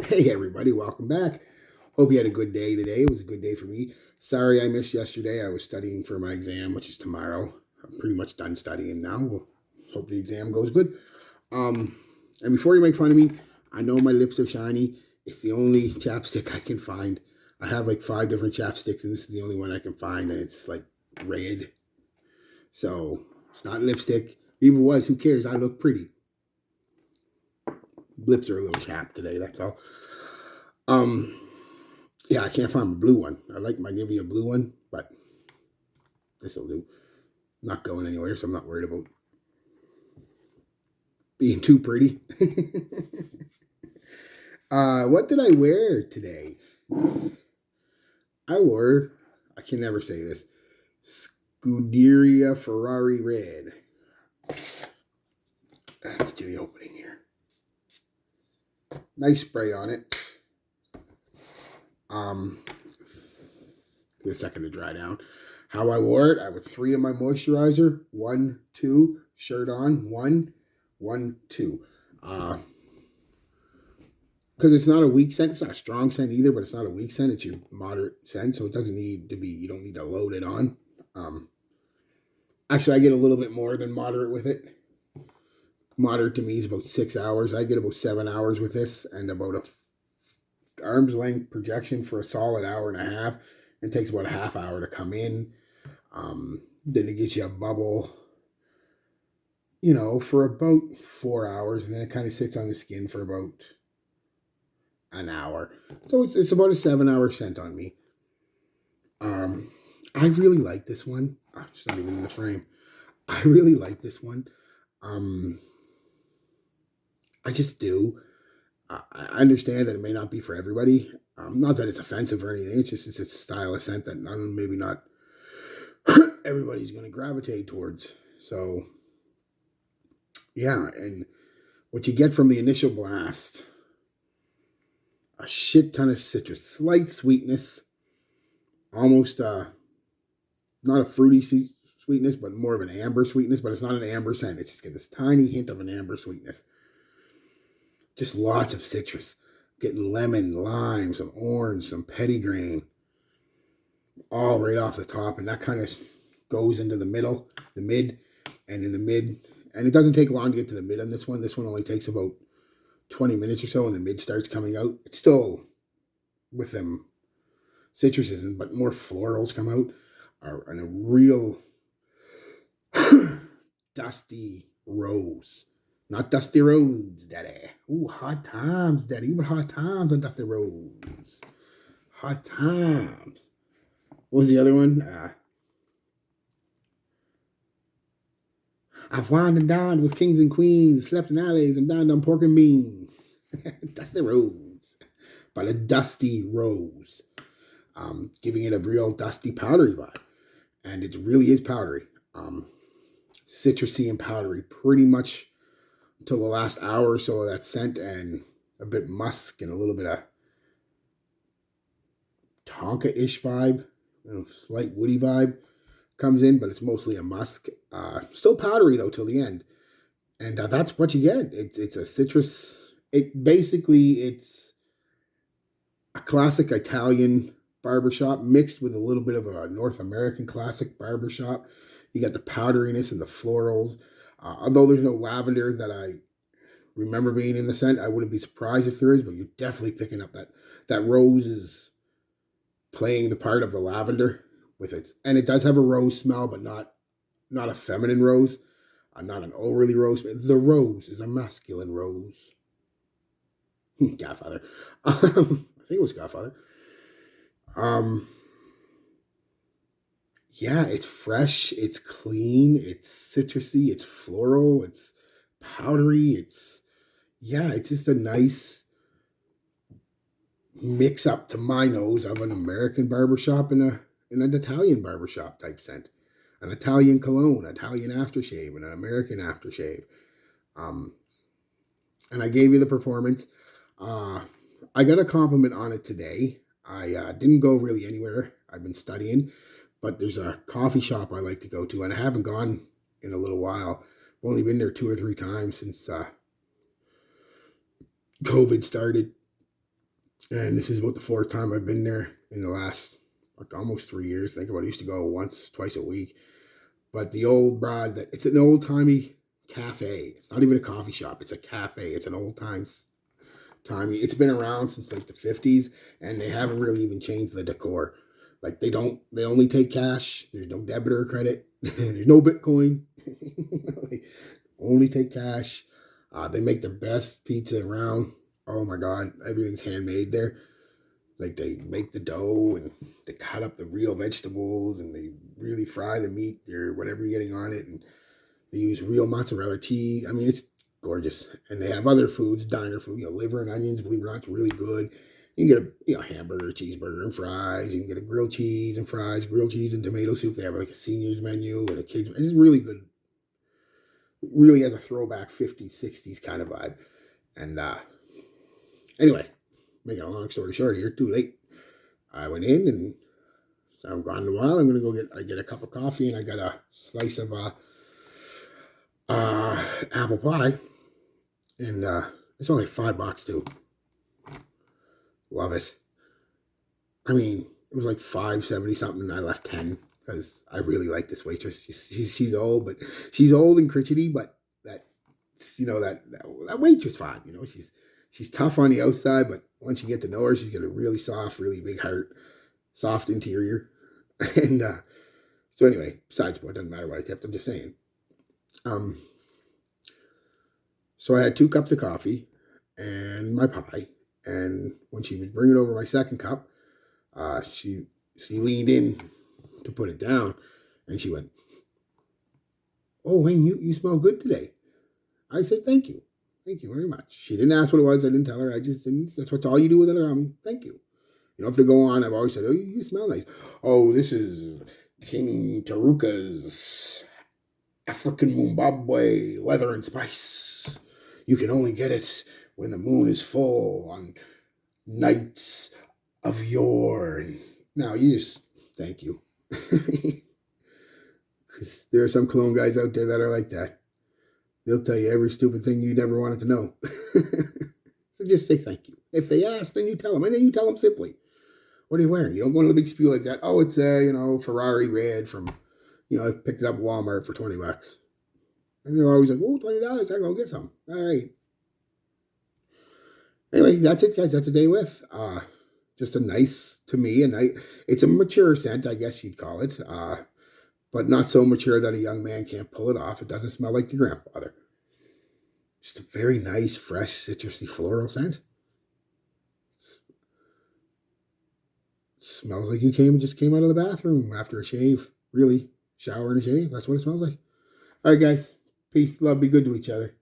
Hey everybody, welcome back. Hope you had a good day today. It was a good day for me. Sorry I missed yesterday. I was studying for my exam, which is tomorrow. I'm pretty much done studying now. We'll hope the exam goes good. Um, and before you make fun of me, I know my lips are shiny. It's the only chapstick I can find. I have like 5 different chapsticks, and this is the only one I can find, and it's like red. So it's not lipstick. Even if it was, who cares? I look pretty. Lips are a little chapped today, that's all. Um, yeah, I can't find my blue one. I like my Nivea blue one, but this will do. Not going anywhere, so I'm not worried about being too pretty. What did I wear today? I can never say this, Scuderia Ferrari Red. Get to the opening here. Nice spray on it. Give it a second to dry down. How I wore it, I would 3 of my moisturizer, 1, 2, shirt on, 1, 1, 2. Because it's not a weak scent, it's not a strong scent either, but it's not a weak scent, it's your moderate scent, so it doesn't need to be, you don't need to load it on. Actually, I get a little bit more than moderate with it. Moderate to me is about 6 hours. I get about 7 hours with this, and about a arm's length projection for a solid hour and a half. It takes about a half hour to come in. Then it gets you a bubble, for about 4 hours, and then it kind of sits on the skin for about an hour. So it's about a 7-hour scent on me. I really like this one. Oh, it's not even in the frame. I really like this one. I just do. I understand that it may not be for everybody. Not that it's offensive or anything. It's just it's a style of scent that maybe not everybody's going to gravitate towards. So, yeah. And what you get from the initial blast, a shit ton of citrus, slight sweetness, almost not a fruity sweetness, but more of an amber sweetness. But it's not an amber scent. It's just got this tiny hint of an amber sweetness. Just lots of citrus. Getting lemon, lime, some orange, some petitgrain, all right off the top. And that kind of goes into the middle, the mid, and in the mid. And it doesn't take long to get to the mid on this one. This one only takes about 20 minutes or so, and the mid starts coming out. It's still with them citruses, but more florals come out. And a real dusty rose. Not Dusty Roads, Daddy. Ooh, hot times, Daddy. What hot times on Dusty Roads? Hot times. What was the other one? I've wined and dined with kings and queens, slept in alleys, and dined on pork and beans. Dusty Roads. But a dusty rose. Giving it a real dusty, powdery vibe. And it really is powdery. Citrusy and powdery. Pretty much until the last hour or so of that scent, and a bit musk and a little bit of Tonka-ish vibe, slight woody vibe comes in, but it's mostly a musk. Still powdery though till the end, and that's what you get. It's a citrus. It's a classic Italian barbershop mixed with a little bit of a North American classic barbershop. You got the powderiness and the florals. Although there's no lavender that I remember being in the scent, I wouldn't be surprised if there is, but you're definitely picking up that rose is playing the part of the lavender with it. And it does have a rose smell, but not a feminine rose, not an overly rose. The rose is a masculine rose. Godfather. I think it was Godfather. Yeah, it's fresh, it's clean, it's citrusy, it's floral, it's powdery, it's just a nice mix up to my nose of an American barbershop and an Italian barbershop type scent. An Italian cologne, Italian aftershave, and an American aftershave. And I gave you the performance. I got a compliment on it today. I didn't go really anywhere. I've been studying. But there's a coffee shop I like to go to, and I haven't gone in a little while. I've only been there 2 or 3 times since COVID started. And this is about the fourth time I've been there in the last like almost 3 years. Think about it. I used to go once, twice a week. But the old broad, that it's an old timey cafe. It's not even a coffee shop. It's a cafe. It's an old timey. It's been around since like the 50s, and they haven't really even changed the decor. Like they only take cash. There's no debit or credit. There's no Bitcoin. They only take cash. They make the best pizza around. Oh my God, everything's handmade there. Like they make the dough and they cut up the real vegetables and they really fry the meat or whatever you're getting on it. And they use real mozzarella cheese. I mean, it's gorgeous. And they have other foods, diner food, liver and onions, believe it or not, it's really good. You can get a hamburger, cheeseburger, and fries. You can get a grilled cheese and fries, grilled cheese and tomato soup. They have like a seniors menu and a kids. It's really good. It really has a throwback 50s, 60s kind of vibe. And anyway, making a long story short here, too late. I went in and so I'm gone in a while. I'm gonna go get a cup of coffee and I got a slice of apple pie, and it's only $5 too. Love it. I mean, it was like $5.70 something, and I left 10 because I really like this waitress. She's old, but she's old and crotchety, but that waitress fine. She's tough on the outside, but once you get to know her, she's got a really soft, really big heart, soft interior, and so anyway. Besides, it doesn't matter what I tipped. I'm just saying. So I had 2 cups of coffee and my pie. And when she was bringing over my second cup, she leaned in to put it down, and she went, "Oh, Wayne, you smell good today." I said, "Thank you very much." She didn't ask what it was. I didn't tell her. I just didn't. That's all you do with it. Thank you. You don't have to go on. I've always said, "Oh, you smell nice." "Oh, this is King Taruka's African Mumbabwe leather and spice. You can only get it when the moon is full on nights of yore." And now you just thank you. Because there are some cologne guys out there that are like that. They'll tell you every stupid thing you never wanted to know. So just say thank you. If they ask, then you tell them. And then you tell them simply, "What are you wearing?" You don't go into the big spiel like that. "Oh, it's Ferrari Red from, I picked it up at Walmart for $20. And they're always like, "Oh, $20, I go get some." All right. Anyway, that's it, guys. That's a day with. Just a nice, to me, it's a mature scent, I guess you'd call it. But not so mature that a young man can't pull it off. It doesn't smell like your grandfather. Just a very nice, fresh, citrusy, floral scent. Smells like you just came out of the bathroom after a shave. Really, shower and a shave. That's what it smells like. All right, guys. Peace, love, be good to each other.